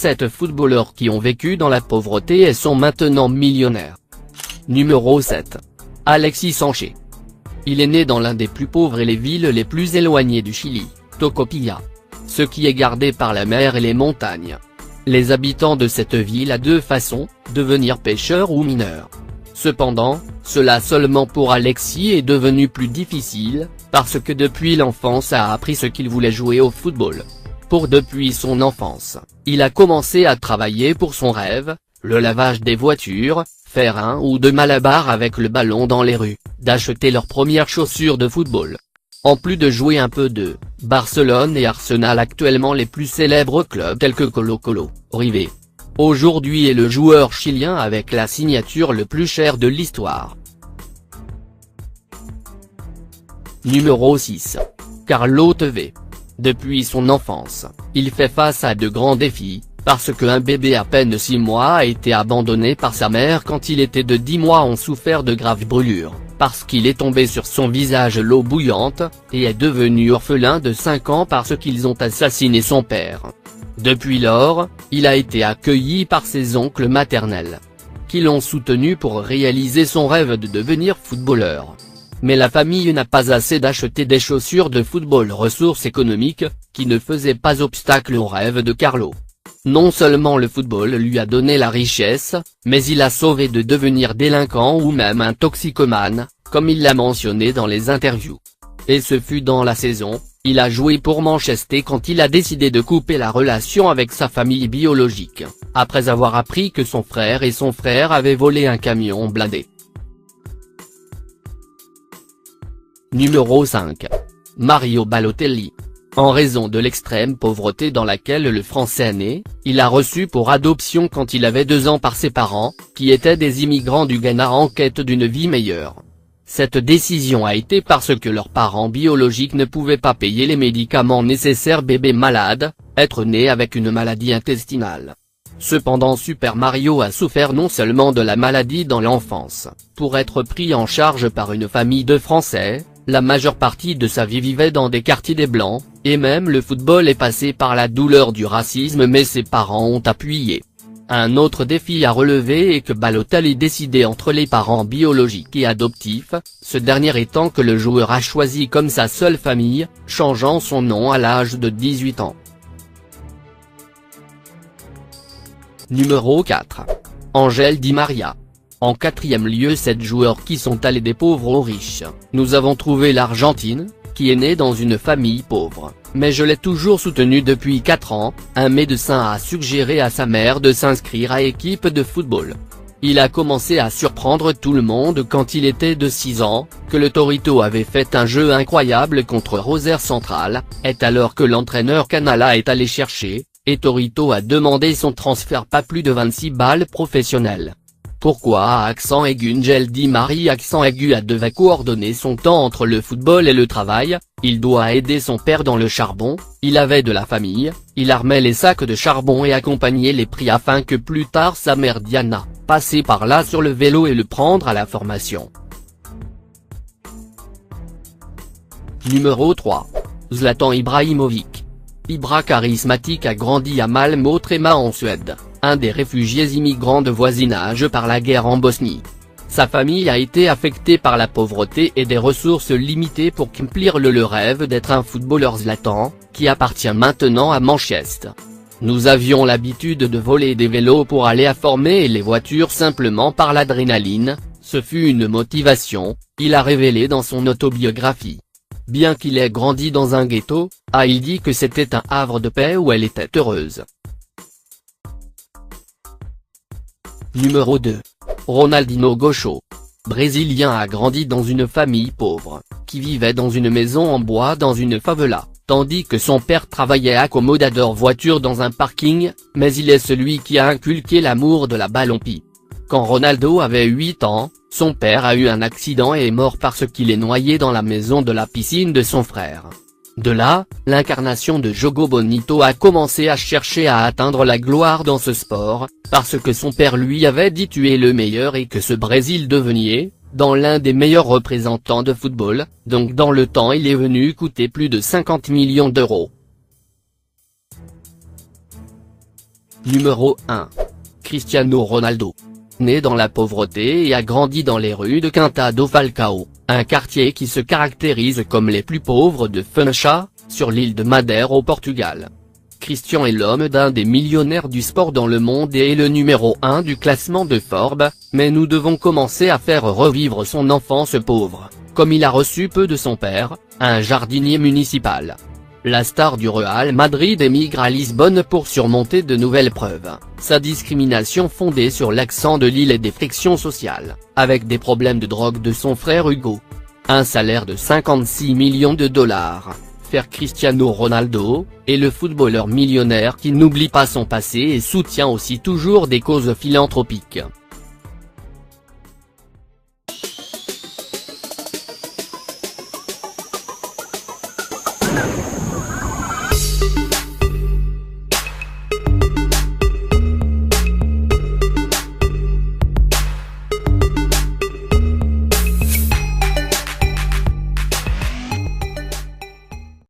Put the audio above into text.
7 footballeurs qui ont vécu dans la pauvreté et sont maintenant millionnaires. Numéro 7. Alexis Sanchez. Il est né dans l'un des plus pauvres et les villes les plus éloignées du Chili, Tocopilla. Ce qui est gardé par la mer et les montagnes. Les habitants de cette ville a deux façons, devenir pêcheurs ou mineurs. Cependant, cela seulement pour Alexis est devenu plus difficile, parce que depuis l'enfance a appris ce qu'il voulait jouer au football. Depuis son enfance, il a commencé à travailler pour son rêve, le lavage des voitures, faire un ou deux malabars avec le ballon dans les rues, d'acheter leurs premières chaussures de football. En plus de jouer un peu de Barcelone et Arsenal, actuellement les plus célèbres clubs tels que Colo-Colo, River. Aujourd'hui est le joueur chilien avec la signature le plus chère de l'histoire. Numéro 6. Carlo Tevez. Depuis son enfance, il fait face à de grands défis, parce qu'un bébé à peine 6 mois a été abandonné par sa mère quand il était de 10 mois, ont souffert de graves brûlures, parce qu'il est tombé sur son visage l'eau bouillante, et est devenu orphelin de 5 ans parce qu'ils ont assassiné son père. Depuis lors, il a été accueilli par ses oncles maternels, qui l'ont soutenu pour réaliser son rêve de devenir footballeur. Mais la famille n'a pas assez d'acheter des chaussures de football, ressources économiques, qui ne faisaient pas obstacle au rêve de Carlo. Non seulement le football lui a donné la richesse, mais il a sauvé de devenir délinquant ou même un toxicomane, comme il l'a mentionné dans les interviews. Et ce fut dans la saison, il a joué pour Manchester quand il a décidé de couper la relation avec sa famille biologique, après avoir appris que son frère et son frère avaient volé un camion blindé. Numéro 5. Mario Balotelli. En raison de l'extrême pauvreté dans laquelle le Français est né, il a reçu pour adoption quand il avait 2 ans par ses parents, qui étaient des immigrants du Ghana en quête d'une vie meilleure. Cette décision a été parce que leurs parents biologiques ne pouvaient pas payer les médicaments nécessaires. Bébé malade, être né avec une maladie intestinale. Cependant Super Mario a souffert non seulement de la maladie dans l'enfance, pour être pris en charge par une famille de Français, la majeure partie de sa vie vivait dans des quartiers des Blancs, et même le football est passé par la douleur du racisme, mais ses parents ont appuyé. Un autre défi à relever est que Balotelli décidait entre les parents biologiques et adoptifs, ce dernier étant que le joueur a choisi comme sa seule famille, changeant son nom à l'âge de 18 ans. Numéro 4. Ángel Di María. En 4e lieu, 7 joueurs qui sont allés des pauvres aux riches. Nous avons trouvé l'Argentine, qui est née dans une famille pauvre, mais je l'ai toujours soutenu depuis 4 ans, un médecin a suggéré à sa mère de s'inscrire à équipe de football. Il a commencé à surprendre tout le monde quand il était de 6 ans, que le Torito avait fait un jeu incroyable contre Rosaire Central, est alors que l'entraîneur Canala est allé chercher, et Torito a demandé son transfert pas plus de 26 balles professionnelles. Pourquoi accent aigu? Ángel Di María accent aigu devait coordonner son temps entre le football et le travail, il doit aider son père dans le charbon, il avait de la famille, il armait les sacs de charbon et accompagnait les prix afin que plus tard sa mère Diana, passait par là sur le vélo et le prendre à la formation. Numéro 3. Zlatan Ibrahimovic. Ibra charismatique a grandi à Malmö Tréma en Suède, un des réfugiés immigrants de voisinage par la guerre en Bosnie. Sa famille a été affectée par la pauvreté et des ressources limitées pour accomplir le rêve d'être un footballeur. Zlatan, qui appartient maintenant à Manchester. Nous avions l'habitude de voler des vélos pour aller à former les voitures simplement par l'adrénaline, ce fut une motivation, il a révélé dans son autobiographie. Bien qu'il ait grandi dans un ghetto, il dit que c'était un havre de paix où elle était heureuse. Numéro 2. Ronaldinho Gaucho. Brésilien a grandi dans une famille pauvre, qui vivait dans une maison en bois dans une favela, tandis que son père travaillait accommodadeur voiture dans un parking, mais il est celui qui a inculqué l'amour de la ballon-pie. Quand Ronaldo avait 8 ans, son père a eu un accident et est mort parce qu'il est noyé dans la maison de la piscine de son frère. De là, l'incarnation de Jogo Bonito a commencé à chercher à atteindre la gloire dans ce sport, parce que son père lui avait dit tu es le meilleur et que ce Brésil devenait, dans l'un des meilleurs représentants de football, donc dans le temps il est venu coûter plus de 50 millions d'euros. Numéro 1. Cristiano Ronaldo. Né dans la pauvreté et a grandi dans les rues de Quinta do Falcao, un quartier qui se caractérise comme les plus pauvres de Funchal, sur l'île de Madère au Portugal. Christian est l'homme d'un des millionnaires du sport dans le monde et est le numéro 1 du classement de Forbes, mais nous devons commencer à faire revivre son enfance pauvre, comme il a reçu peu de son père, un jardinier municipal. La star du Real Madrid émigre à Lisbonne pour surmonter de nouvelles preuves, sa discrimination fondée sur l'accent de l'île et des frictions sociales, avec des problèmes de drogue de son frère Hugo. Un salaire de 56 millions de dollars, faire Cristiano Ronaldo, est le footballeur millionnaire qui n'oublie pas son passé et soutient aussi toujours des causes philanthropiques.